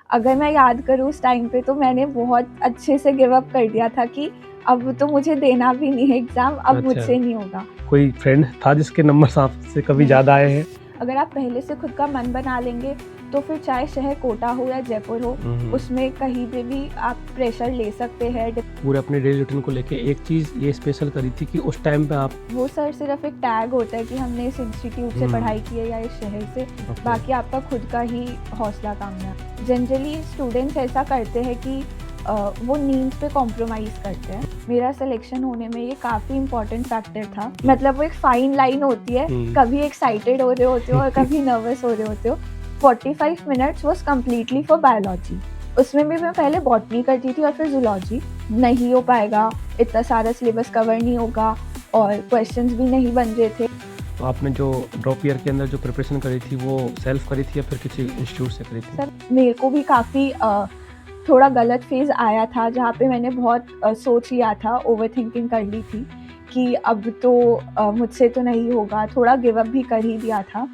अगर मैं याद करूँ उस टाइम पे तो मैंने बहुत अच्छे से गिव अप कर दिया था कि अब तो मुझे देना भी नहीं है एग्ज़ाम, अब अच्छा। मुझसे नहीं होगा। कोई फ्रेंड था जिसके नंबर्स आपसे कभी नहीं। ज़्यादा आए हैं? अगर आप पहले से खुद का मन बना लेंगे तो फिर चाहे शहर कोटा हो या जयपुर हो, उसमें कहीं पे भी आप प्रेशर ले सकते हैं। पूरे अपने डेली रूटीन को लेके एक चीज़ ये स्पेशल करी थी कि उस टाइम पे आप वो सर सिर्फ एक टैग होता है कि हमने इस इंस्टीट्यूट से पढ़ाई की है या इस शहर से, बाकी आपका खुद का ही हौसला काम है। जनरली स्टूडेंट्स ऐसा करते हैं कि वो नींद पे कॉम्प्रोमाइज़ करते हैं। मेरा सिलेक्शन होने में ये काफ़ी इम्पोर्टेंट फैक्टर था। मतलब वो एक फाइन लाइन होती है, कभी एक्साइटेड हो रहे होते हो और कभी नर्वस हो रहे होते हो। 45 minutes was completely for biology. उसमें भी मैं पहले बॉटनी करती थी और फिर जूलॉजी। नहीं हो पाएगा, इतना सारा सिलेबस कवर नहीं होगा और क्वेश्चंस भी नहीं बन रहे थे। तो आपने जो ड्रॉप ईयर के अंदर जो प्रिपरेशन करी थी वो सेल्फ करी थी या फिर किसी इंस्टीट्यूट से करी थी? सर मेरे को भी काफ़ी थोड़ा गलत फेज़ आया था जहाँ पे मैंने बहुत सोच लिया था, ओवरथिंकिंग कर ली थी कि अब तो मुझसे तो नहीं होगा, थोड़ा गिव अप भी कर ही दिया था।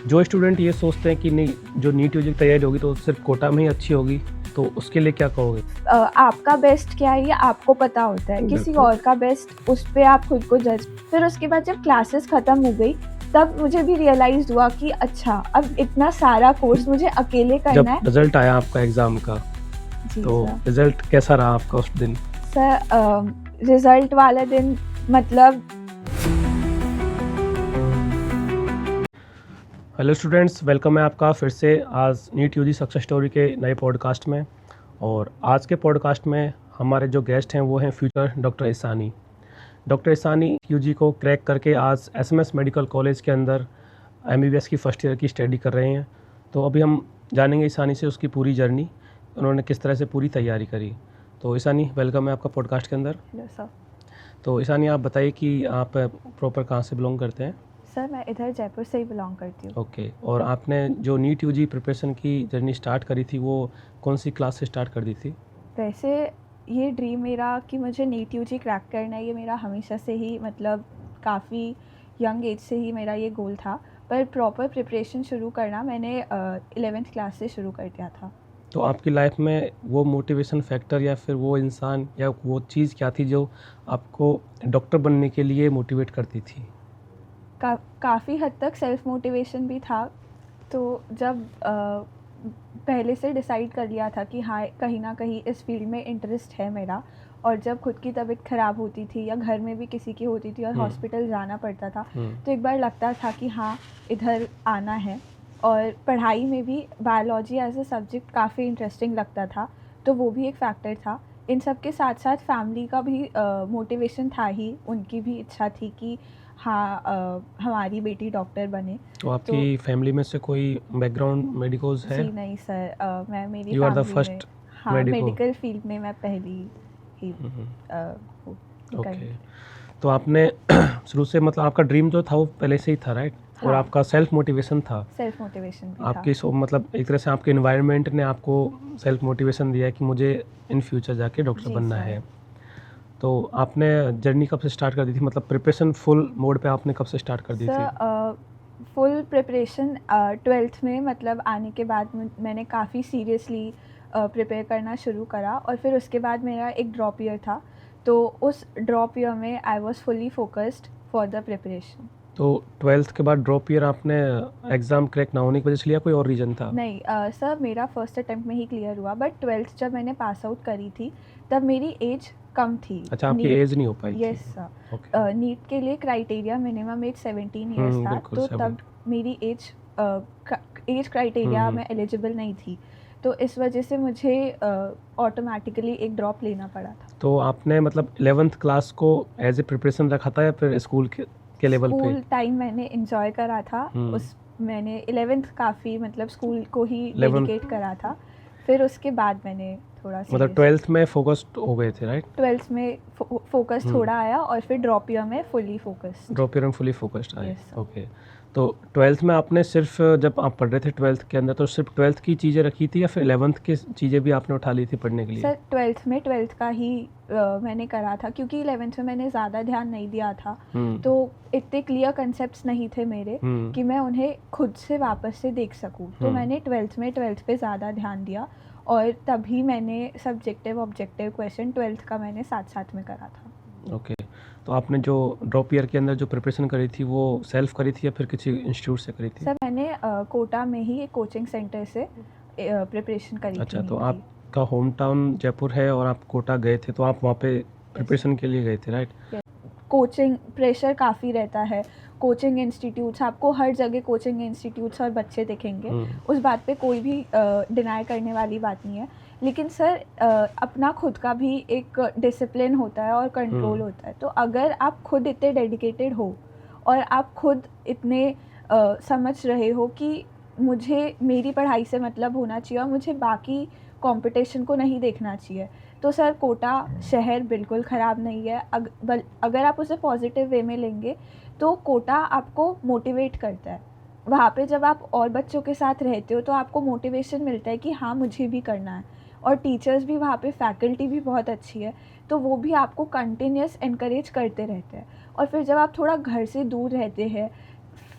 जो स्टूडेंट ये सोचते हैं कि नहीं जो नीट यूजी की तैयारी होगी तो सिर्फ कोटा में ही अच्छी होगी, तो उसके लिए क्या कहोगे? आपका बेस्ट क्या है ये आपको पता होता है, किसी और का बेस्ट उस पे आप खुद को जज। फिर उसके बाद जब क्लासेस ख़त्म हो गई तब मुझे भी रियलाइज़ हुआ कि अच्छा अब इतना सारा कोर्स मुझे अकेले करना है। जब रिजल्ट आया आपका एग्ज़ाम का, तो रिजल्ट कैसा रहा आपका उस दिन? सर रिज़ल्ट वाला दिन मतलब हेलो स्टूडेंट्स, वेलकम है आपका फिर से आज नीट यूजी सक्सेस स्टोरी के नए पॉडकास्ट में। और आज के पॉडकास्ट में हमारे जो गेस्ट हैं वो हैं future doctor Ishani. Doctor Ishani UG को क्रैक करके आज एसएमएस मेडिकल कॉलेज के अंदर एमबीबीएस की फर्स्ट ईयर की स्टडी कर रहे हैं। तो अभी हम जानेंगे ईसानी से उसकी पूरी जर्नी, उन्होंने किस तरह से पूरी तैयारी करी। तो ईसानी, वेलकम है आपका पॉडकास्ट के अंदर। Hello sir. तो ईसानी, आप बताइए कि आप प्रॉपर कहाँ से बिलोंग करते हैं? सर मैं इधर जयपुर से ही बिलोंग करती हूँ। ओके। और आपने जो नीट यूजी प्रिपरेशन की जर्नी स्टार्ट करी थी वो कौन सी क्लास से स्टार्ट कर दी थी? वैसे ये ड्रीम मेरा कि मुझे नीट यूजी क्रैक करना है, ये मेरा हमेशा से ही मतलब काफ़ी यंग एज से ही मेरा ये गोल था। पर प्रॉपर प्रिपरेशन शुरू करना मैंने 11th क्लास से शुरू कर दिया था। तो आपकी लाइफ में वो मोटिवेशन फैक्टर या फिर वो इंसान या वो चीज़ क्या थी जो आपको डॉक्टर बनने के लिए मोटिवेट करती थी? काफ़ी हद तक सेल्फ मोटिवेशन भी था। तो जब पहले से डिसाइड कर लिया था कि हाँ कहीं ना कहीं इस फील्ड में इंटरेस्ट है मेरा, और जब खुद की तबीयत ख़राब होती थी या घर में भी किसी की होती थी और हॉस्पिटल जाना पड़ता था, तो एक बार लगता था कि हाँ इधर आना है। और पढ़ाई में भी बायोलॉजी एज अ सब्जेक्ट काफ़ी इंटरेस्टिंग लगता था, तो वो भी एक फैक्टर था। इन सब के साथ साथ फैमिली का भी मोटिवेशन था ही, उनकी भी इच्छा थी कि हाँ हमारी बेटी डॉक्टर बने। तो आपकी फैमिली में से कोई बैकग्राउंड मेडिकोज है? जी नहीं सर, मैं मेरी यू आर द फैमिली में फर्स्ट हाँ मेडिको? मेडिकल फील्ड में मैं पहली ही हूँ। ओके। तो आपने शुरू से मतलब आपका ड्रीम जो था वो पहले से ही था, राइट? और हाँ। आपका सेल्फ मोटिवेशन था। सेल्फ मोटिवेशन भी था। आपकी मतलब एक तरह से आपके एनवायरनमेंट ने आपको सेल्फ मोटिवेशन दिया है कि मुझे इन फ्यूचर जाके डॉक्टर जी बनना सर। है। तो आपने जर्नी कब से स्टार्ट कर दी थी, मतलब प्रिपरेशन फुल मोड पे आपने कब से स्टार्ट कर दी थी? सर फुल प्रिपरेशन 12th में मतलब आने के बाद मैंने काफ़ी सीरियसली प्रिपेयर करना शुरू करा, और फिर उसके बाद मेरा एक ड्रॉप ईयर था, तो उस ड्रॉप ईयर में I was fully focused for the preparation. तो 12th के बाद ड्रॉप ईयर आपने एग्ज़ाम क्रैक ना होने की वजह से लिया, कोई और रीज़न था? नहीं सर मेरा फर्स्ट अटेम्प्ट में ही क्लियर हुआ, बट 12th जब मैंने पास आउट करी थी तब मेरी एज कम थी। अच्छा, आपकी एज नहीं हो पाई थी? Yes sir. नीट के लिए क्राइटेरिया मिनिमम एज 17 ईयर्स था, तो तब मेरी एज क्राइटेरिया में एलिजिबल नहीं थी, तो इस वजह से मुझे ऑटोमेटिकली एक ड्रॉप लेना पड़ा था। तो आपने मतलब 11th क्लास को एज ए प्रिपरेशन रखा था या फिर स्कूल के लेवल पे? स्कूल टाइम मैंने एंजॉय करा था, उस मैंने 11th काफ़ी मतलब स्कूल को ही डेडिकेट करा था। फिर उसके बाद मैंने थोड़ा मतलब 12th में फोकस्ड हो गए थे, राइट? 12th में फोकस थोड़ा आया, और फिर ड्रॉप ईयर में फुली फोकस्ड। ड्रॉप ईयर में फुली फोकस्ड आए। Yes, okay. तो 12th में आपने सिर्फ जब आप पढ़ रहे थे 12th के अंदर तो सिर्फ 12th की चीज़ें रखी थी या फिर 11th की चीज़ें भी आपने उठा ली थी पढ़ने के लिए? सर 12th में 12th का ही मैंने करा था, क्योंकि 11th में मैंने ज़्यादा ध्यान नहीं दिया था, तो इतने क्लियर कंसेप्ट्स नहीं थे मेरे कि मैं उन्हें खुद से वापस से देख सकूं, तो मैंने 12th में 12th पे ज़्यादा ध्यान दिया। और तभी मैंने सब्जेक्टिव ऑब्जेक्टिव क्वेश्चन 12th का मैंने साथ साथ में करा था। ओके। तो आपने जो ड्रॉप ईयर के अंदर जो प्रिपरेशन करी थी वो सेल्फ करी थी या फिर किसी इंस्टीट्यूट से करी थी? सर मैंने कोटा में ही एक कोचिंग सेंटर से प्रिपरेशन करी अच्छा, थी तो नीट की। आपका होम टाउन जयपुर है और आप कोटा गए थे, तो आप वहाँ पे प्रिपरेशन के लिए गए थे, राइट? कोचिंग प्रेशर काफ़ी रहता है, कोचिंग इंस्टीट्यूट्स, आपको हर जगह कोचिंग इंस्टीट्यूट्स और बच्चे दिखेंगे, उस बात पे कोई भी डिनाई करने वाली बात नहीं है। लेकिन सर अपना खुद का भी एक डिसिप्लिन होता है और कंट्रोल होता है। तो अगर आप खुद इतने डेडिकेटेड हो और आप खुद इतने समझ रहे हो कि मुझे मेरी पढ़ाई से मतलब होना चाहिए और मुझे बाकी कंपटीशन को नहीं देखना चाहिए, तो सर कोटा शहर बिल्कुल ख़राब नहीं है। अगर आप उसे पॉजिटिव वे में लेंगे तो कोटा आपको मोटिवेट करता है। वहाँ पे जब आप और बच्चों के साथ रहते हो तो आपको मोटिवेशन मिलता है कि हाँ मुझे भी करना है। और टीचर्स भी वहाँ पे, फैकल्टी भी बहुत अच्छी है, तो वो भी आपको कंटिन्यूस इनकरेज करते रहते हैं। और फिर जब आप थोड़ा घर से दूर रहते हैं,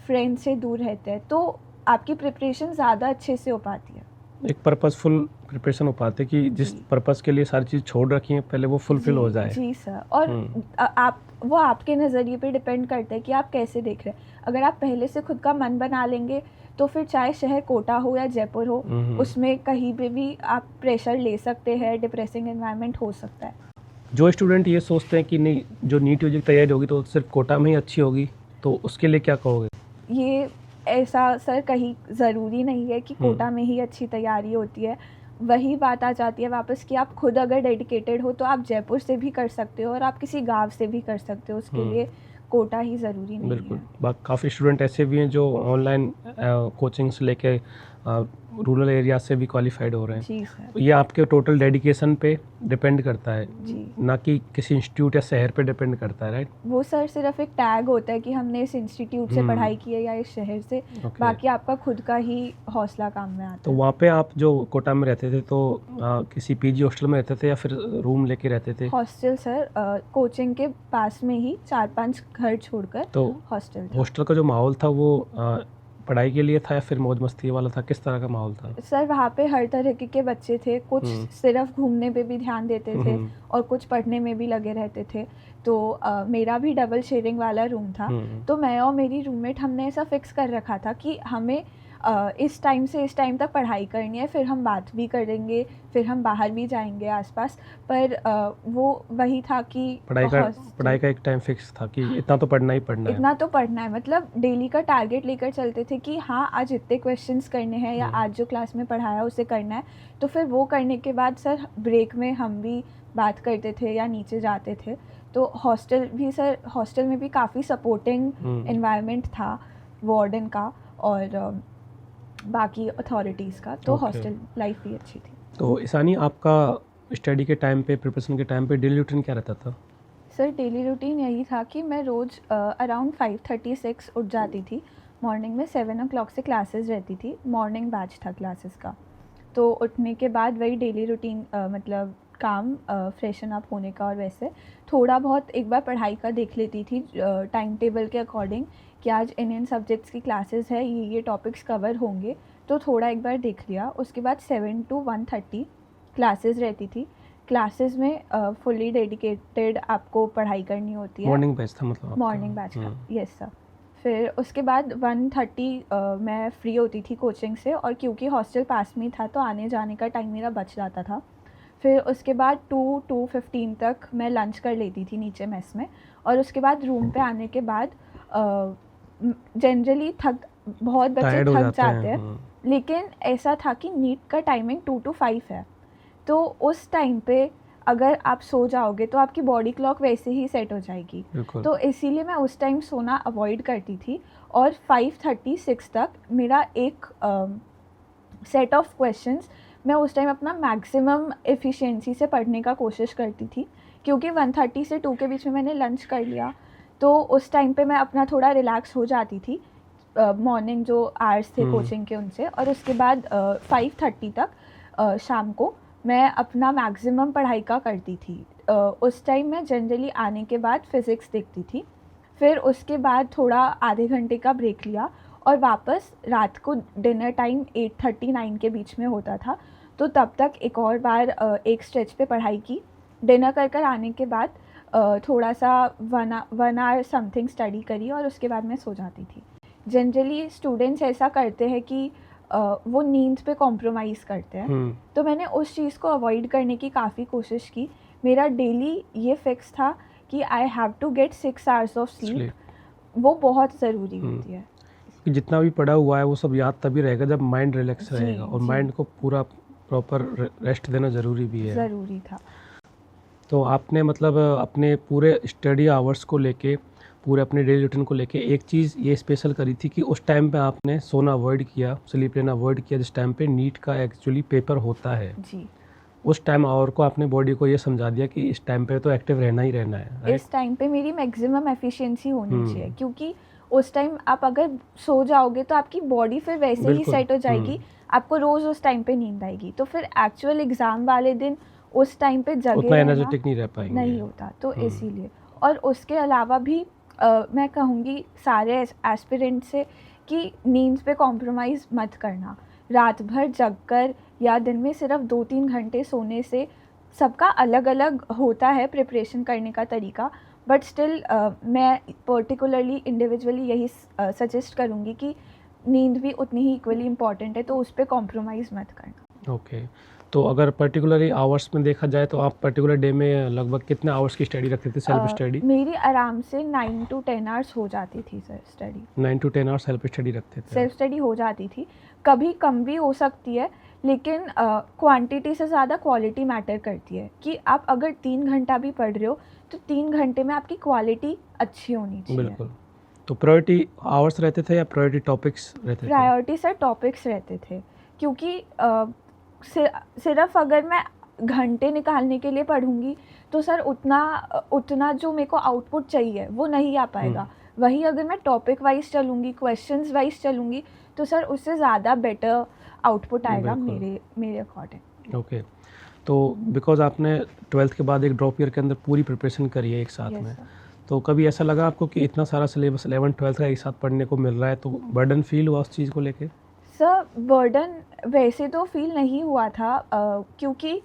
फ्रेंड से दूर रहते हैं, तो आपकी प्रिपरेशन ज़्यादा अच्छे से हो पाती है। एक पर्पसफुल प्रिपरेशन हो पाते कि जिस पर्पस के लिए सारी चीज़ छोड़ रखी है पहले वो फुलफिल हो जाए। जी सर। और आप वो आपके नज़रिए पे डिपेंड करता है कि आप कैसे देख रहे हैं। अगर आप पहले से खुद का मन बना लेंगे तो फिर चाहे शहर कोटा हो या जयपुर हो, उसमें कहीं पे भी आप प्रेशर ले सकते हैं, डिप्रेसिंग एनवायरनमेंट हो सकता है। जो स्टूडेंट ये सोचते हैं कि नहीं जो नीट यूजी की तैयारी होगी तो सिर्फ कोटा में ही अच्छी होगी, तो उसके लिए क्या कहोगे? ये ऐसा सर कहीं ज़रूरी नहीं है कि कोटा में ही अच्छी तैयारी होती है। वही बात आ जाती है वापस कि आप खुद अगर डेडिकेटेड हो तो आप जयपुर से भी कर सकते हो और आप किसी गांव से भी कर सकते हो। उसके लिए कोटा ही ज़रूरी नहीं बिल्कुल। है। काफ़ी स्टूडेंट ऐसे भी हैं जो ऑनलाइन कोचिंग्स लेके रूरल एरिया से भी क्वालिफाइड हो रहे हैं। जी सर। तो ये आपके टोटल डेडिकेशन पे डिपेंड करता है, जी। ना कि किसी इंस्टीट्यूट या शहर पे डिपेंड करता है, राइट? वो सर सिर्फ एक टैग होता है कि हमने इस इंस्टीट्यूट से पढ़ाई की है या इस शहर से। बाकी आपका खुद का ही हौसला काम में आता है। तो वहाँ पे आप जो कोटा में रहते थे तो किसी पीजी हॉस्टल में रहते थे या फिर रूम लेके रहते थे? हॉस्टल सर, कोचिंग के पास में ही 4-5 घर छोड़कर तो हॉस्टल था। हॉस्टल का जो माहौल था वो पढ़ाई के लिए था या फिर मौज मस्ती वाला था? किस तरह का माहौल था? सर वहाँ पे हर तरह के बच्चे थे, कुछ सिर्फ घूमने पे भी ध्यान देते थे और कुछ पढ़ने में भी लगे रहते थे। तो मेरा भी डबल शेयरिंग वाला रूम था। तो मैं और मेरी रूममेट हमने ऐसा फिक्स कर रखा था कि हमें इस टाइम से इस टाइम तक पढ़ाई करनी है, फिर हम बात भी करेंगे, फिर हम बाहर भी जाएंगे आसपास। पर वो वही था कि पढ़ाई का एक टाइम फिक्स था कि इतना तो पढ़ना ही पढ़ना है। इतना तो पढ़ना है, मतलब डेली का टारगेट लेकर चलते थे कि हाँ आज इतने क्वेश्चंस करने हैं या आज जो क्लास में पढ़ाया उसे करना है। तो फिर वो करने के बाद सर ब्रेक में हम भी बात करते थे या नीचे जाते थे। तो हॉस्टल में भी काफ़ी सपोर्टिंग एनवायरनमेंट था वार्डन का और बाकी अथॉरिटीज़ का। तो हॉस्टल लाइफ भी अच्छी थी। तो ईसानी आपका स्टडी के टाइम पे, प्रिपरेशन के टाइम पे डेली रूटीन क्या रहता था? सर डेली रूटीन यही था कि मैं रोज़ अराउंड 5:36 उठ जाती थी। मॉर्निंग में 7 o'clock से क्लासेस रहती थी, मॉर्निंग बैच था क्लासेस का। तो उठने के बाद वही डेली रूटीन, मतलब काम, फ्रेशन अप होने का, और वैसे थोड़ा बहुत एक बार पढ़ाई का देख लेती थी टाइम टेबल के अकॉर्डिंग कि आज इन सब्जेक्ट्स की क्लासेस है, ये टॉपिक्स कवर होंगे, तो थोड़ा एक बार देख लिया। उसके बाद 7 to 1:30 क्लासेस रहती थी। क्लासेस में फुली डेडिकेटेड आपको पढ़ाई करनी होती है। मॉर्निंग बैच था मतलब? मॉर्निंग बैच का, यस सर। फिर उसके बाद 1:30 मैं फ्री होती थी कोचिंग से, और क्योंकि हॉस्टल पास में था तो आने जाने का टाइम मेरा बच जाता था। फिर उसके बाद 2-2:15 तक मैं लंच कर लेती थी नीचे मेस में। और उसके बाद रूम पे आने के बाद जनरली बहुत बच्चे थक जाते हैं, लेकिन ऐसा था कि नीट का टाइमिंग 2 to 5 है। तो उस टाइम पे अगर आप सो जाओगे तो आपकी बॉडी क्लॉक वैसे ही सेट हो जाएगी। तो इसीलिए मैं उस टाइम सोना अवॉइड करती थी। और 5:36 तक मेरा एक सेट ऑफ क्वेश्चंस मैं उस टाइम अपना मैक्सिमम एफिशिएंसी से पढ़ने का कोशिश करती थी, क्योंकि 1:30 से 2 के बीच में मैंने लंच कर लिया। तो उस टाइम पे मैं अपना थोड़ा रिलैक्स हो जाती थी मॉर्निंग जो आवर्स थे कोचिंग के उनसे। और उसके बाद 5:30 तक शाम को मैं अपना मैक्सिमम पढ़ाई का करती थी। उस टाइम मैं जनरली आने के बाद फ़िज़िक्स देखती थी। फिर उसके बाद थोड़ा आधे घंटे का ब्रेक लिया और वापस रात को डिनर टाइम 8:30-9 के बीच में होता था, तो तब तक एक और बार एक स्ट्रेच पे पढ़ाई की। डिनर कर आने के बाद थोड़ा सा 1 आवर समथिंग स्टडी करी और उसके बाद मैं सो जाती थी। जनरली स्टूडेंट्स ऐसा करते हैं कि वो नींद पे कॉम्प्रोमाइज़ करते हैं, तो मैंने उस चीज़ को अवॉइड करने की काफ़ी कोशिश की। मेरा डेली ये फिक्स था कि I have to get 6 hours of sleep, वो बहुत ज़रूरी होती है। कि जितना भी पढ़ा हुआ है वो सब याद तभी रहेगा जब माइंड रिलैक्स रहेगा, और माइंड को पूरा प्रॉपर रेस्ट देना ज़रूरी भी है। ज़रूरी था। तो आपने मतलब अपने पूरे स्टडी आवर्स को लेके, पूरे अपने डेली रूटीन को लेके एक चीज़ ये स्पेशल करी थी कि उस टाइम पे आपने सोना अवॉइड किया, स्लीप लेना अवॉइड किया, जिस टाइम पे नीट का एक्चुअली पेपर होता है। जी। उस टाइम और को आपने बॉडी को ये समझा दिया कि इस टाइम पे तो एक्टिव रहना ही रहना है, राइट? इस टाइम पे मेरी मैक्सिमम एफिशिएंसी होनी चाहिए, क्योंकि उस टाइम आप अगर सो जाओगे तो आपकी बॉडी फिर वैसे ही सेट हो जाएगी, आपको रोज़ उस टाइम पे नींद आएगी, तो फिर एक्चुअल एग्ज़ाम वाले दिन उस टाइम पे जगे उतना रहना एनर्जेटिक नहीं रह पाएंगे, नहीं होता। तो इसीलिए, और उसके अलावा भी मैं कहूँगी सारे एस्पिरेंट से कि नींद पे कॉम्प्रोमाइज़ मत करना। रात भर जग कर या दिन में सिर्फ 2-3 घंटे सोने से, सबका अलग अलग होता है प्रिपरेशन करने का तरीका, बट स्टिल मैं पर्टिकुलरली इंडिविजुअली यही सजेस्ट करूँगी कि नींद भी उतनी ही इक्वली इम्पॉर्टेंट है, तो उस पर कॉम्प्रोमाइज़ मत करना। ओके। तो अगर पर्टिकुलरली आवर्स में देखा जाए तो आप पर्टिकुलर डे में लगभग कितने आवर्स की स्टडी रखते थे, सेल्फ स्टडी? मेरी आराम से 9 to 10 आवर्स हो जाती थी sir study. 9 to 10 hours self study रखते थे? सेल्फ स्टडी हो जाती थी, कभी कम भी हो सकती है, लेकिन क्वांटिटी से ज़्यादा क्वालिटी मैटर करती है कि आप अगर 3 घंटा भी पढ़ रहे हो तो 3 घंटे में आपकी क्वालिटी अच्छी होनी चाहिए। बिल्कुल। तो प्रायोरिटी आवर्स रहते थे या प्रायोरिटी टॉपिक्स रहते थे? प्रायोरिटी सर टॉपिक्स रहते थे, क्योंकि सिर्फ अगर मैं घंटे निकालने के लिए पढ़ूंगी तो सर उतना जो मेरे को आउटपुट चाहिए वो नहीं आ पाएगा। वही अगर मैं टॉपिक वाइज चलूँगी, क्वेश्चंस वाइज चलूँगी, तो सर उससे ज़्यादा बेटर आउटपुट आएगा मेरे अकॉर्डिंग। ओके। तो बिकॉज आपने 12th के बाद एक ड्रॉप ईयर के अंदर पूरी प्रिपरेशन करी है एक साथ Yes, में, sir. तो कभी ऐसा लगा आपको कि इतना सारा सिलेबस 11th-12th का एक साथ पढ़ने को मिल रहा है, तो बर्डन फील हुआ उस चीज़ को लेके? सर बर्डन वैसे तो फील नहीं हुआ था, क्योंकि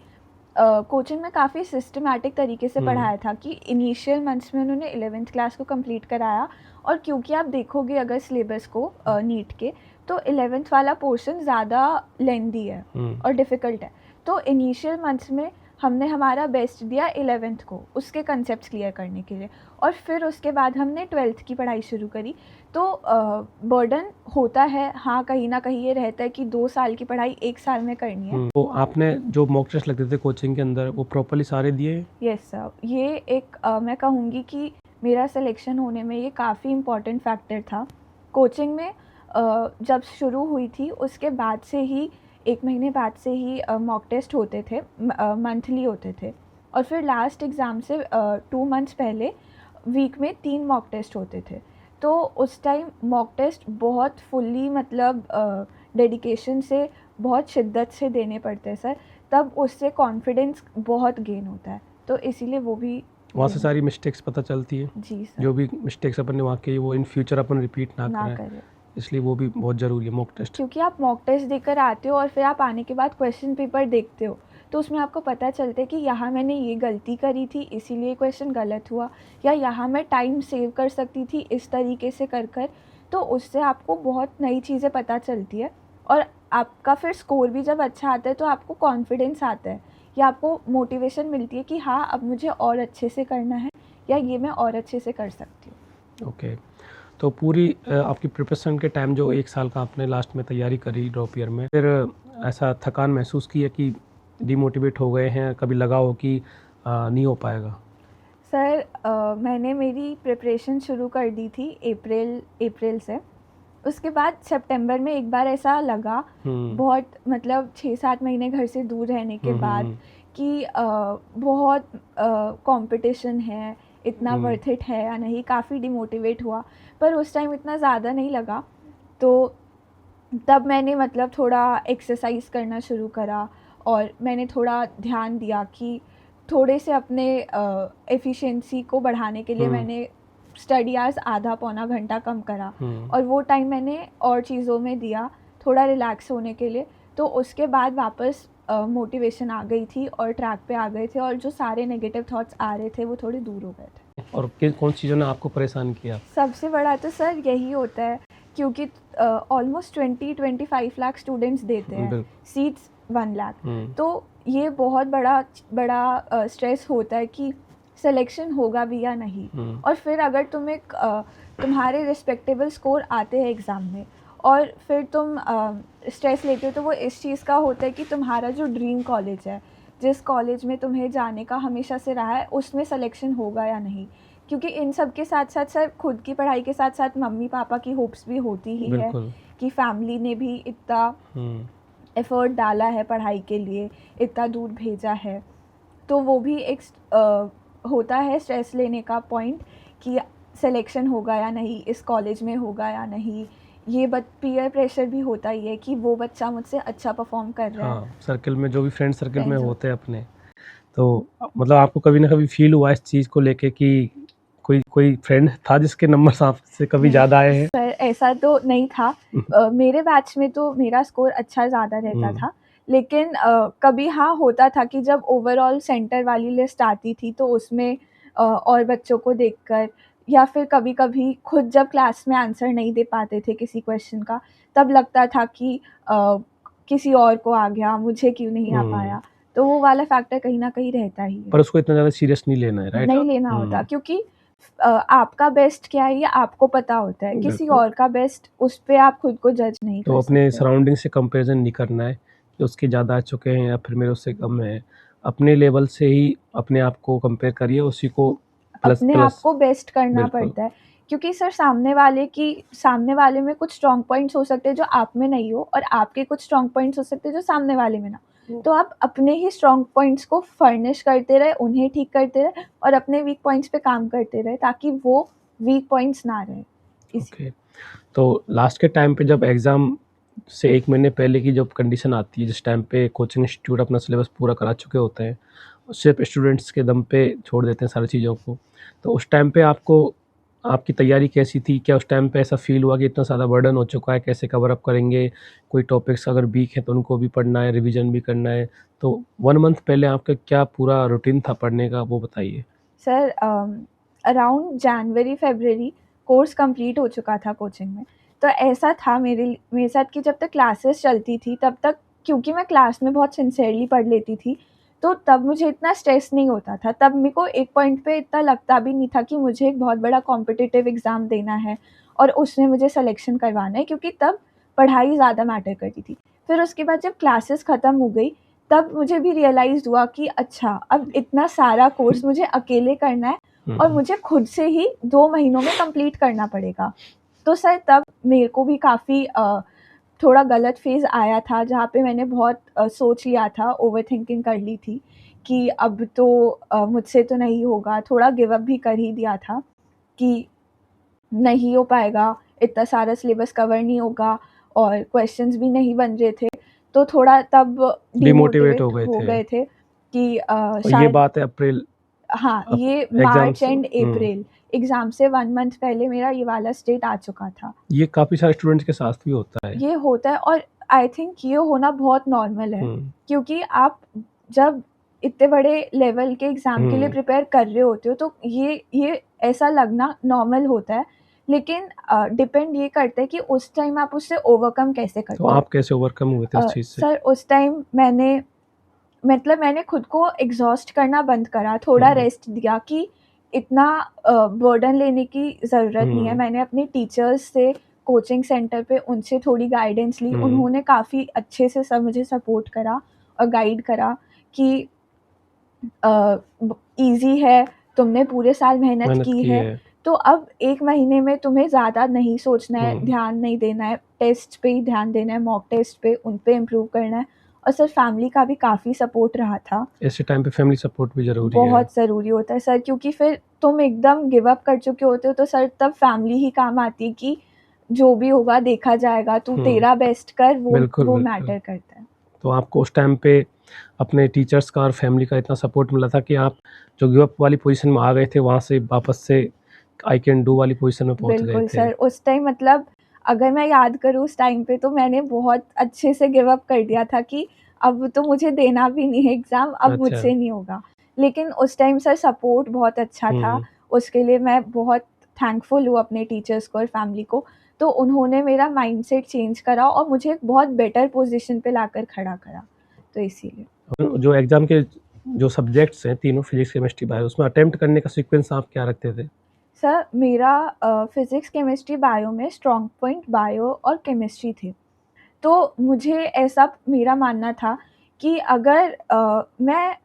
कोचिंग में काफ़ी सिस्टमैटिक तरीके से पढ़ाया था कि इनिशियल मंथ्स में उन्होंने 11th क्लास को कंप्लीट कराया, और क्योंकि आप देखोगे अगर सिलेबस को नीट के, तो 11th वाला पोर्शन ज़्यादा लेंदी है और डिफ़िकल्ट है, तो इनिशियल मंथ्स में हमने हमारा बेस्ट दिया 11th को उसके कंसेप्ट्स क्लियर करने के लिए, और फिर उसके बाद हमने 12th की पढ़ाई शुरू करी। तो बर्डन होता है, हाँ, कहीं ना कहीं ये रहता है कि 2 साल की पढ़ाई 1 साल में करनी है। तो आपने जो मॉक टेस्ट लगते थे कोचिंग के अंदर वो प्रॉपर्ली सारे दिए? यस सर, ये एक मैं कहूँगी कि मेरा सिलेक्शन होने में ये काफ़ी इम्पॉर्टेंट फैक्टर था। कोचिंग में जब शुरू हुई थी उसके बाद से ही 1 महीने बाद से ही मॉक टेस्ट होते थे, मंथली होते थे, और फिर लास्ट एग्ज़ाम से 2 मंथ्स पहले वीक में 3 मॉक टेस्ट होते थे। तो उस टाइम मॉक टेस्ट बहुत फुल्ली मतलब डेडिकेशन से, बहुत शिद्दत से देने पड़ते हैं सर, तब उससे कॉन्फिडेंस बहुत गेन होता है, तो इसीलिए वो भी वहाँ से सारी मिस्टेक्स पता चलती है। जी सर, जो भी मिस्टेक्स अपन ने वहाँ की वो इन फ्यूचर अपन रिपीट ना करें, इसलिए वो भी बहुत ज़रूरी है मॉक टेस्ट। क्योंकि आप मॉक टेस्ट देकर आते हो और फिर आप आने के बाद क्वेश्चन पेपर देखते हो, तो उसमें आपको पता चलता है कि यहाँ मैंने ये गलती करी थी इसीलिए क्वेश्चन गलत हुआ, या यहाँ मैं टाइम सेव कर सकती थी इस तरीके से कर कर, तो उससे आपको बहुत नई चीज़ें पता चलती है, और आपका फिर स्कोर भी जब अच्छा आता है तो आपको कॉन्फिडेंस आता है, या आपको मोटिवेशन मिलती है कि हाँ अब मुझे और अच्छे से करना है, या ये मैं और अच्छे से कर सकती हूँ। ओके। तो पूरी आपकी प्रिपरेशन के टाइम जो 1 साल का आपने लास्ट में तैयारी करी ड्रॉप ईयर में, फिर ऐसा थकान महसूस की है कि डिमोटिवेट हो गए हैं, कभी लगा हो कि नहीं हो पाएगा? सर मैंने मेरी प्रिपरेशन शुरू कर दी थी अप्रैल से, उसके बाद सितंबर में एक बार ऐसा लगा, बहुत मतलब 6-7 महीने घर से दूर रहने के बाद, कि बहुत कंपटीशन है, इतना वर्थ इट है या नहीं, काफ़ी डिमोटिवेट हुआ, पर उस टाइम इतना ज़्यादा नहीं लगा। तो तब मैंने मतलब थोड़ा एक्सरसाइज करना शुरू करा, और मैंने थोड़ा ध्यान दिया कि थोड़े से अपने एफिशिएंसी को बढ़ाने के लिए मैंने स्टडी आवर्स आधा पौना घंटा कम करा, और वो टाइम मैंने और चीज़ों में दिया थोड़ा रिलैक्स होने के लिए। तो उसके बाद वापस मोटिवेशन आ गई थी और ट्रैक पे आ गए थे और जो सारे नेगेटिव थॉट्स आ रहे थे वो थोड़े दूर हो गए थे। और कौन चीज़ों ने आपको परेशान किया? सबसे बड़ा तो सर यही होता है क्योंकि ऑलमोस्ट 20-25 लाख स्टूडेंट्स देते हैं, सीट्स 1 लाख, तो ये बहुत बड़ा स्ट्रेस होता है कि सिलेक्शन होगा भी या नहीं। और फिर अगर तुम्हारे रिस्पेक्टेबल स्कोर आते हैं एग्ज़ाम में और फिर तुम स्ट्रेस लेते हो, तो वो इस चीज़ का होता है कि तुम्हारा जो ड्रीम कॉलेज है, जिस कॉलेज में तुम्हें जाने का हमेशा से रहा है, उसमें सिलेक्शन होगा या नहीं। क्योंकि इन सब के साथ साथ सर खुद की पढ़ाई के साथ साथ मम्मी पापा की होप्स भी होती ही है कि फैमिली ने भी इतना एफर्ट डाला है पढ़ाई के लिए, इतना दूर भेजा है, तो वो भी एक होता है स्ट्रेस लेने का पॉइंट कि सिलेक्शन होगा या नहीं, इस कॉलेज में होगा या नहीं। ये पीयर प्रेशर भी होता ही है कि वो बच्चा मुझसे अच्छा परफॉर्म कर रहा है। सर्कल में जो भी फ्रेंड सर्कल में होते हैं अपने, तो मतलब आपको कभी ना कभी फील हुआ इस चीज़ को लेके कि कोई फ्रेंड था जिसके नंबर आपसे कभी ज़्यादा आए हैं? सर ऐसा तो नहीं था। मेरे बैच में तो मेरा स्कोर अच्छा ज़्यादा रहता था, लेकिन कभी हाँ होता था कि जब ओवरऑल सेंटर वाली लिस्ट आती थी तो उसमें और बच्चों को देखकर, या फिर कभी कभी खुद जब क्लास में आंसर नहीं दे पाते थे किसी क्वेश्चन का, तब लगता था कि किसी और को आ गया, मुझे क्यों नहीं आ पाया। तो वो वाला फैक्टर कहीं ना कहीं रहता ही है। पर उसको इतना ज़्यादा सीरियस नहीं लेना है, राइट? नहीं लेना होता, क्योंकि आपका बेस्ट क्या है ये आपको पता होता है, किसी और का बेस्ट उस पे आप खुद को जज नहीं कर सकते। तो अपने सराउंडिंग से कंपैरिजन नहीं करना है कि उसके ज़्यादा आ चुके हैं या फिर मेरे उससे कम है। अपने लेवल से ही अपने आप को कंपेयर करिए, उसी को अपने आप को बेस्ट करना पड़ता है। क्योंकि सर सामने वाले में कुछ स्ट्रॉन्ग पॉइंट्स हो सकते हैं जो आप में नहीं हो, और आपके कुछ स्ट्रॉन्ग पॉइंट्स हो सकते हैं जो सामने वाले में ना। तो आप अपने ही स्ट्रॉन्ग पॉइंट्स को फर्निश करते रहे, उन्हें ठीक करते रहे और अपने वीक पॉइंट्स पे काम करते रहे, ताकि वो वीक पॉइंट्स ना रहे। ओके। तो लास्ट के टाइम पे जब एग्ज़ाम से 1 महीने पहले की जब कंडीशन आती है, जिस टाइम पे कोचिंग इंस्टीट्यूट अपना सिलेबस पूरा करा चुके होते हैं, सिर्फ स्टूडेंट्स के दम पे छोड़ देते हैं सारी चीज़ों को, तो उस टाइम पे आपकी तैयारी कैसी थी? क्या उस टाइम पे ऐसा फ़ील हुआ कि इतना ज़्यादा बर्डन हो चुका है, कैसे कवर अप करेंगे? कोई टॉपिक्स अगर वीक हैं तो उनको भी पढ़ना है, रिवीजन भी करना है, तो 1 मंथ पहले आपका क्या पूरा रूटीन था पढ़ने का, वो बताइए? सर अराउंड जनवरी-फरवरी कोर्स कंप्लीट हो चुका था कोचिंग में। तो ऐसा था मेरे साथ कि जब तक क्लासेस चलती थी तब तक, क्योंकि मैं क्लास में बहुत सिंसियरली पढ़ लेती थी, तो तब मुझे इतना स्ट्रेस नहीं होता था। तब मेरे को एक पॉइंट पे इतना लगता भी नहीं था कि मुझे एक बहुत बड़ा कॉम्पिटिटिव एग्ज़ाम देना है और उसमें मुझे सिलेक्शन करवाना है, क्योंकि तब पढ़ाई ज़्यादा मैटर करती थी। फिर उसके बाद जब क्लासेस ख़त्म हो गई, तब मुझे भी रियलाइज़ हुआ कि अच्छा, अब इतना सारा कोर्स मुझे अकेले करना है और मुझे खुद से ही 2 महीनों में कंप्लीट करना पड़ेगा। तो सर तब मेरे को भी काफ़ी थोड़ा गलत फेज़ आया था, जहाँ पे मैंने बहुत सोच लिया था, ओवरथिंकिंग कर ली थी कि अब तो मुझसे तो नहीं होगा। थोड़ा गिव अप भी कर ही दिया था कि नहीं हो पाएगा, इतना सारा सिलेबस कवर नहीं होगा और क्वेश्चंस भी नहीं बन रहे थे। तो थोड़ा तब डिमोटिवेट हो गए थे कि शायद ये बात है अप्रैल, हाँ, ये मार्च एंड अप्रैल एग्ज़ाम से 1 मंथ पहले मेरा ये वाला स्टेट आ चुका था। ये काफ़ी सारे स्टूडेंट्स के साथ भी होता है। ये होता है और आई थिंक ये होना बहुत नॉर्मल है, क्योंकि आप जब इतने बड़े लेवल के एग्ज़ाम के लिए प्रिपेयर कर रहे होते हो तो ये ऐसा लगना नॉर्मल होता है। लेकिन डिपेंड ये करता है कि उस टाइम आप उससे ओवरकम कैसे करते हो। तो आप कैसे ओवरकम हुए थे उस चीज़ से? सर उस टाइम मैंने खुद को एग्जॉस्ट करना बंद करा, थोड़ा रेस्ट दिया कि इतना बर्डन लेने की ज़रूरत नहीं है। मैंने अपने टीचर्स से कोचिंग सेंटर पे उनसे थोड़ी गाइडेंस ली, उन्होंने काफ़ी अच्छे से सब मुझे सपोर्ट करा और गाइड करा कि ईज़ी है, तुमने पूरे साल मेहनत की है, तो अब 1 महीने में तुम्हें ज़्यादा नहीं सोचना है, ध्यान नहीं देना है, टेस्ट पे ही ध्यान देना है, मॉक टेस्ट पे, उन पे इम्प्रूव करना है। और सर फैमिली का भी काफ़ी सपोर्ट रहा था। ऐसे टाइम पे फैमिली सपोर्ट भी ज़रूरी है। बहुत ज़रूरी होता है सर, क्योंकि फिर तुम एकदम गिव अप कर चुके होते हो तो सर तब फैमिली ही काम आती है कि जो भी होगा देखा जाएगा, तू तेरा बेस्ट कर, वो मैटर करता है। तो आपको उस टाइम पे अपने टीचर्स का और फैमिली का इतना सपोर्ट मिला था कि आप जो गिव अप वाली पोजीशन में आ गए थे, वहाँ से वापस से आई कैन डू वाली पोजीशन में पहुँच गए थे। बिल्कुल सर, उस टाइम मतलब अगर मैं याद करूँ उस टाइम पे, तो मैंने बहुत अच्छे से गिव अप कर दिया था कि अब तो मुझे देना भी नहीं है एग्ज़ाम, अब अच्छा। मुझसे नहीं होगा। लेकिन उस टाइम सर सपोर्ट बहुत अच्छा था, हम्म। उसके लिए मैं बहुत थैंकफुल हूँ अपने टीचर्स को और फैमिली को। तो उन्होंने मेरा माइंडसेट चेंज करा और मुझे एक बहुत बेटर पोज़ीशन पे लाकर खड़ा करा, तो इसीलिए। और जो एग्ज़ाम के जो सब्जेक्ट्स हैं तीनों, फिजिक्स, केमिस्ट्री, बायो, उसमें अटेम्प्ट करने का सीक्वेंस आप क्या रखते थे? सर मेरा फिज़िक्स, केमिस्ट्री, बायो में स्ट्रॉन्ग पॉइंट बायो और केमिस्ट्री थे। तो मुझे ऐसा मेरा मानना था कि अगर मैं,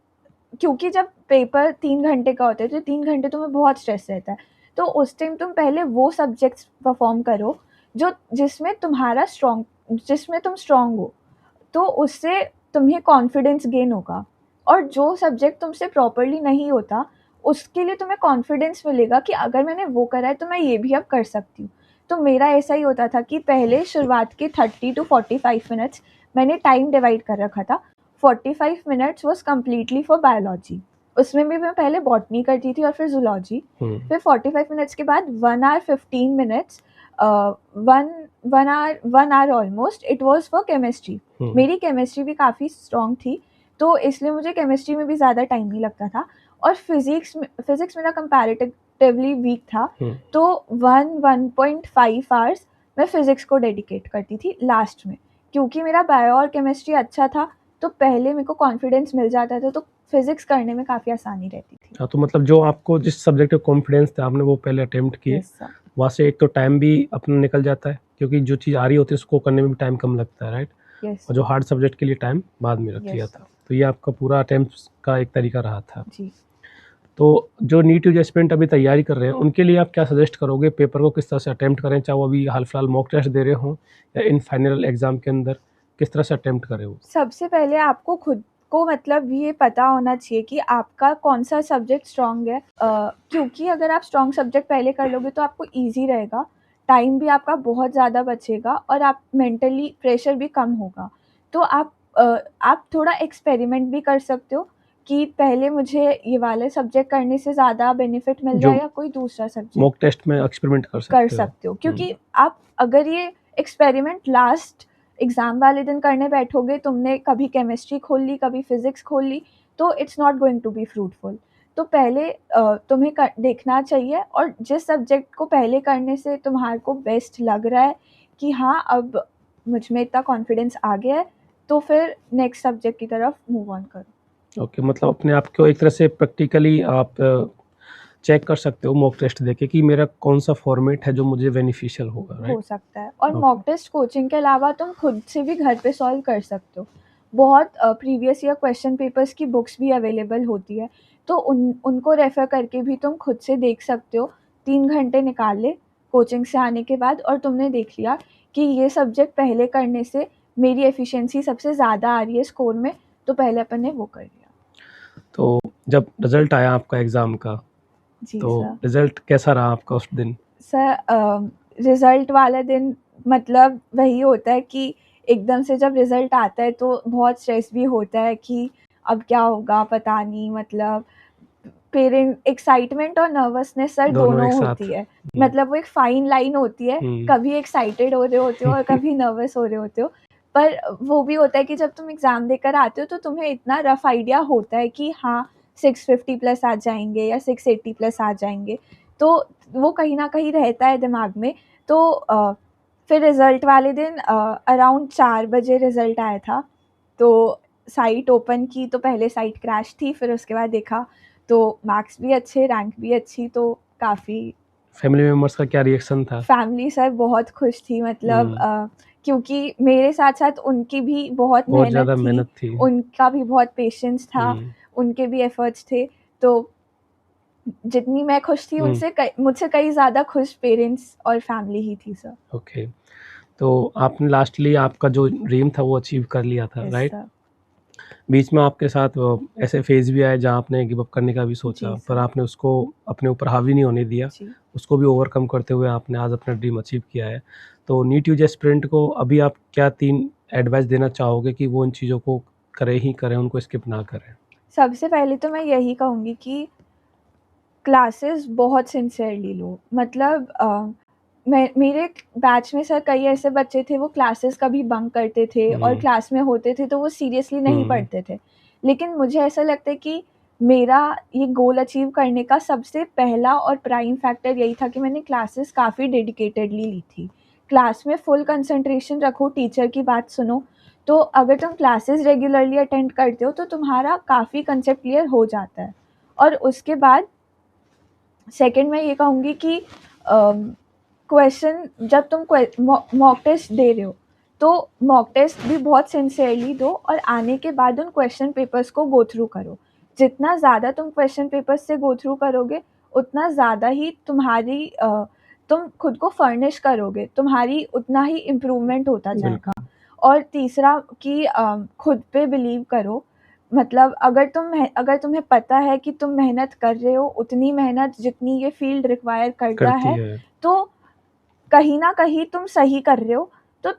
क्योंकि जब पेपर 3 घंटे का होता है तो 3 घंटे तुम्हें बहुत स्ट्रेस रहता है। तो उस टाइम तुम पहले वो सब्जेक्ट्स परफ़ॉर्म करो जो जिसमें तुम स्ट्रॉन्ग हो। तो उससे तुम्हें कॉन्फिडेंस गेन होगा, और जो सब्जेक्ट तुमसे प्रॉपर्ली नहीं होता, उसके लिए तुम्हें कॉन्फिडेंस मिलेगा कि अगर मैंने वो करा है तो मैं ये भी अब कर सकती हूँ। तो मेरा ऐसा ही होता था कि पहले शुरुआत के 30 टू 45 मिनट्स मैंने टाइम डिवाइड कर रखा था। 45 minutes was completely for biology. उसमें भी मैं पहले बॉटनी करती थी और फिर ज़ूलॉजी। फिर 45 मिनट्स के बाद 1 hour 15 minutes, 1 hour almost it was for chemistry. मेरी केमिस्ट्री भी काफ़ी स्ट्रॉन्ग थी, तो इसलिए मुझे केमिस्ट्री में भी ज़्यादा टाइम नहीं लगता था। और फिज़िक्स मेरा कंपैरेटिवली वीक था, तो 1.5 आवर्स मैं फ़िज़िक्स को डेडिकेट करती थी लास्ट में। क्योंकि मेरा बायो और केमिस्ट्री अच्छा था, तो पहले मेरे को कॉन्फिडेंस मिल जाता था, तो फिज़िक्स करने में काफ़ी आसानी रहती थी। हाँ, तो मतलब जो आपको जिस सब्जेक्ट में कॉन्फिडेंस था आपने वो पहले अटेम्प्ट किए, यस सर। वहाँ से एक तो टाइम भी अपना निकल जाता है क्योंकि जो चीज़ आ रही होती है उसको करने में भी टाइम कम लगता है, राइट? यस और जो हार्ड सब्जेक्ट के लिए टाइम बाद में रख लिया यस था। सर। तो ये आपका पूरा अटेम्प्ट्स का एक तरीका रहा था। जी। तो जो नीट यूजी एस्पिरेंट अभी तैयारी कर रहे हैं उनके लिए आप क्या सजेस्ट करोगे? पेपर को किस तरह से अटेम्प्ट करें, चाहे वो अभी हाल-फिलहाल मॉक टेस्ट दे रहे हों या इन फाइनल एग्ज़ाम के अंदर, किस तरह से अटेम्प्ट करें वो? सबसे पहले आपको खुद को मतलब ये पता होना चाहिए कि आपका कौन-सा सब्जेक्ट स्ट्रॉन्ग है। क्योंकि अगर आप स्ट्रॉन्ग सब्जेक्ट पहले कर लोगे तो आपको ईज़ी रहेगा, टाइम भी आपका बहुत ज़्यादा बचेगा और आप मेंटली प्रेशर भी कम होगा। तो आप थोड़ा एक्सपेरिमेंट भी कर सकते हो कि पहले मुझे ये वाले सब्जेक्ट करने से ज़्यादा बेनिफिट मिल जो जाए या कोई दूसरा सब्जेक्ट मॉक टेस्ट में एक्सपेरिमेंट कर कर सकते हो। सकते हो। क्योंकि आप अगर ये एक्सपेरिमेंट लास्ट एग्ज़ाम वाले दिन करने बैठोगे, तुमने कभी केमिस्ट्री खोल ली, कभी फिज़िक्स खोल ली, तो it's not going to be fruitful. तो पहले तुम्हें देखना चाहिए, और जिस सब्जेक्ट को पहले करने से तुम्हारे को बेस्ट लग रहा है कि हाँ, अब मुझ में इतना कॉन्फिडेंस आ गया है, तो फिर नेक्स्ट सब्जेक्ट की तरफ मूव ऑन करो। ओके, मतलब अपने आप को एक तरह से प्रैक्टिकली आप चेक कर सकते हो मॉक टेस्ट देके कि मेरा कौन-सा फॉर्मेट है जो मुझे बेनिफिशियल होगा, राइट? हो सकता है। और ओके। मॉक टेस्ट कोचिंग के अलावा तुम खुद से भी घर पे सॉल्व कर सकते हो। बहुत प्रीवियस ईयर क्वेश्चन पेपर्स की बुक्स भी अवेलेबल होती है, तो उनको रेफ़र करके भी तुम खुद से देख सकते हो। 3 घंटे निकाल ले कोचिंग से आने के बाद, और तुमने देख लिया कि ये सब्जेक्ट पहले करने से मेरी एफिशिएंसी सबसे ज़्यादा आ रही है स्कोर में, तो पहले अपन ने वो कर लिया। तो जब रिज़ल्ट आया आपका एग्ज़ाम का, जी तो सर। रिज़ल्ट कैसा रहा आपका उस दिन? सर रिज़ल्ट वाले दिन मतलब वही होता है कि एकदम से जब रिज़ल्ट आता है तो बहुत स्ट्रेस भी होता है कि अब क्या होगा पता नहीं, मतलब पेरेंट एक्साइटमेंट और नर्वसनेस सर दोनों दोनों एक साथ। होती है। हुँ। मतलब वो एक फाइन लाइन होती है, हुँ। कभी एक्साइटेड हो रहे होते हो और कभी नर्वस हो रहे होते हो। पर वो भी होता है कि जब तुम एग्ज़ाम देकर आते हो तो तुम्हें इतना रफ़ आइडिया होता है कि हाँ, 650 प्लस आ जाएँगे या 680 प्लस आ जाएँगे। तो वो कहीं न कहीं रहता है दिमाग में। तो फिर रिज़ल्ट वाले दिन अराउंड 4 बजे रिज़ल्ट आया था। तो साइट ओपन की तो पहले साइट क्रैश थी, फिर उसके बाद देखा तो मार्क्स भी अच्छे, रैंक भी अच्छी, तो काफ़ी फैमिली मेंबर्स का क्या रिएक्शन था? फैमिली सर बहुत खुश थी, मतलब हुँ। क्योंकि मेरे साथ-साथ उनकी भी बहुत बहुत मेहनत ज़्यादा थी, मेहनत थी। उनका भी बहुत पेशेंस था, हुँ। उनके भी एफ़र्ट्स थे। तो जितनी मैं खुश थी हुँ। मुझसे कहीं ज़्यादा खुश पेरेंट्स और फैमिली ही थी सर। ओके। तो आपने लास्टली आपका जो ड्रीम था वो अचीव कर लिया था, यस राइट? सर। बीच में आपके साथ ऐसे फेज़ भी आए जहाँ आपने गिव अप करने का भी सोचा, जी पर सर। आपने उसको अपने ऊपर हावी नहीं होने दिया। जी। उसको भी ओवरकम करते हुए आपने आज अपना ड्रीम अचीव किया है। तो नीट यूजी एस्पिरेंट को अभी आप क्या 3 एडवाइस देना चाहोगे कि वो इन चीज़ों को करें ही करें, उनको स्किप ना करें? सबसे पहले तो मैं यही कहूँगी कि क्लासेस बहुत सिंसियरली लो। मतलब मेरे बैच में सर कई ऐसे बच्चे थे वो क्लासेस कभी बंक करते थे और क्लास में होते थे तो वो सीरियसली नहीं पढ़ते थे, लेकिन मुझे ऐसा लगता है कि मेरा ये गोल अचीव करने का सबसे पहला और प्राइम फैक्टर यही था कि मैंने क्लासेस काफ़ी डेडिकेटेडली ली थी। क्लास में फुल कंसंट्रेशन रखो, टीचर की बात सुनो। तो अगर तुम क्लासेस रेगुलरली अटेंड करते हो तो तुम्हारा काफ़ी कंसेप्ट क्लियर हो जाता है। और उसके बाद सेकंड मैं ये कहूँगी कि क्वेश्चन जब तुम मॉक टेस्ट दे रहे हो तो मॉक टेस्ट भी बहुत सिंसियरली दो और आने के बाद उन क्वेश्चन पेपर्स को गो थ्रू करो। जितना ज़्यादा तुम क्वेश्चन पेपर्स से गो थ्रू करोगे उतना ज़्यादा ही तुम खुद को फर्निश करोगे, तुम्हारी उतना ही इम्प्रूवमेंट होता जाएगा। और तीसरा कि खुद पे बिलीव करो, मतलब अगर तुम्हें पता है कि तुम मेहनत कर रहे हो उतनी मेहनत जितनी ये फील्ड रिक्वायर करता है तो कहीं ना कहीं तुम सही कर रहे हो। तो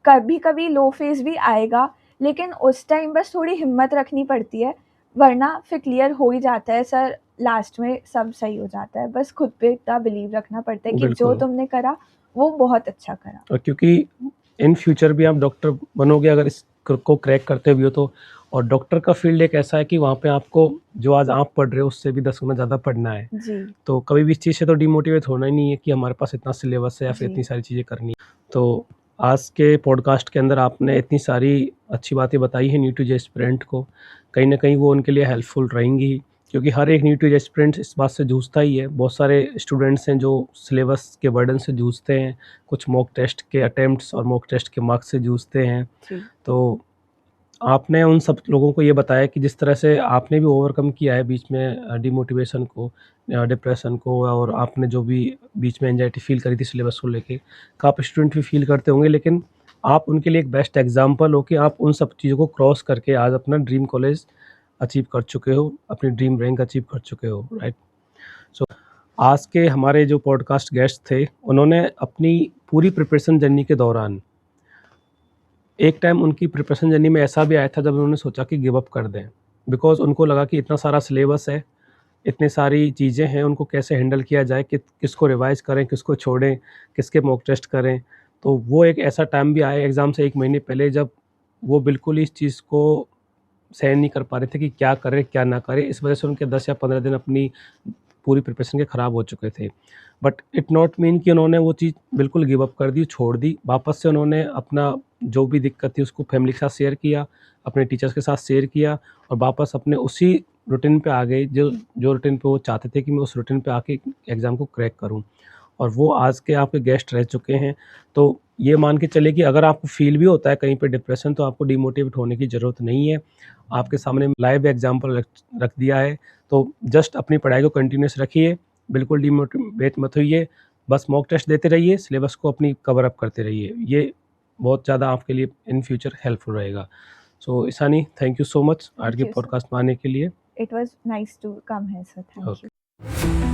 कभी कभी लो फेज भी आएगा, लेकिन उस टाइम बस थोड़ी हिम्मत रखनी पड़ती है, वरना फिर क्लियर हो ही जाता है सर। लास्ट में सब सही हो जाता है, बस खुद पे इतना बिलीव रखना पड़ता है कि जो तुमने करा वो बहुत अच्छा करा। और क्योंकि इन फ्यूचर भी आप डॉक्टर बनोगे अगर इसको क्रैक करते भी हो तो। और डॉक्टर का फील्ड एक ऐसा है कि वहाँ पे आपको जो आज आप पढ़ रहे हो उससे भी 10 गुना ज़्यादा पढ़ना है जी। तो कभी भी इस चीज़ से तो डिमोटिवेट होना ही नहीं है कि हमारे पास इतना सिलेबस है या फिर इतनी सारी चीज़ें करनी है। तो आज के पॉडकास्ट के अंदर आपने इतनी सारी अच्छी बातें बताई हैं न्यू टू जे एस्पिरेंट को, कहीं ना कहीं वो उनके लिए हेल्पफुल रहेंगी क्योंकि हर एक न्यू टू जे एस्पिरेंट इस बात से जूझता ही है। बहुत सारे स्टूडेंट्स हैं जो सिलेबस के बर्डन से जूझते हैं, कुछ मॉक टेस्ट के अटेम्प्ट्स और मॉक टेस्ट के मार्क्स से जूझते हैं। तो आपने उन सब लोगों को ये बताया कि जिस तरह से आपने भी ओवरकम किया है बीच में डिमोटिवेशन को, डिप्रेशन को, और आपने जो भी बीच में एंजाइटी फील करी थी सिलेबस को लेके, काफ़ी स्टूडेंट भी फील करते होंगे, लेकिन आप उनके लिए एक बेस्ट एग्जांपल हो कि आप उन सब चीज़ों को क्रॉस करके आज अपना ड्रीम कॉलेज अचीव कर चुके हो, अपनी ड्रीम रैंक अचीव कर चुके हो, राइट। सो आज के हमारे जो पॉडकास्ट गेस्ट थे उन्होंने अपनी पूरी प्रिपरेशन जर्नी के दौरान एक टाइम उनकी प्रिपरेशन जर्नी में ऐसा भी आया था जब उन्होंने सोचा कि गिव अप कर दें, बिकॉज़ उनको लगा कि इतना सारा सिलेबस है, इतनी सारी चीज़ें हैं, उनको कैसे हैंडल किया जाए, कि किसको रिवाइज़ करें, किसको छोड़ें, किसके मॉक टेस्ट करें। तो वो एक ऐसा टाइम भी आया एग्ज़ाम से 1 महीने पहले जब वो बिल्कुल इस चीज़ को सहन नहीं कर पा रहे थे कि क्या करें, क्या ना करें। इस वजह से उनके 10 या 15 दिन अपनी पूरी प्रिपरेशन के ख़राब हो चुके थे। बट इट नॉट मीन कि उन्होंने वो चीज़ बिल्कुल गिव अप कर दी, छोड़ दी। वापस से उन्होंने अपना जो भी दिक्कत थी उसको फैमिली के साथ शेयर किया, अपने टीचर्स के साथ शेयर किया और वापस अपने उसी रूटीन पे आ गए जो रूटीन पे वो चाहते थे कि मैं उस रूटीन पे आके एग्ज़ाम को क्रैक करूँ। और वो आज के आपके गेस्ट रह चुके हैं। तो ये मान के चलिए कि अगर आपको फ़ील भी होता है कहीं पे डिप्रेशन, तो आपको डिमोटिवेट होने की ज़रूरत नहीं है। आपके सामने लाइव एग्ज़ाम्पल रख दिया है। तो जस्ट अपनी पढ़ाई को कंटिन्यूअस रखिए, बिल्कुल डिमोटिवेट मत होइए, बस मॉक टेस्ट देते रहिए, सिलेबस को अपनी कवर अप करते रहिए। ये बहुत ज़्यादा आपके लिए इन फ्यूचर हेल्पफुल रहेगा। So Ishani, thank you so much आज के Thank you, sir. पॉडकास्ट में आने के लिए। It was nice to come here, sir. Thank okay. you.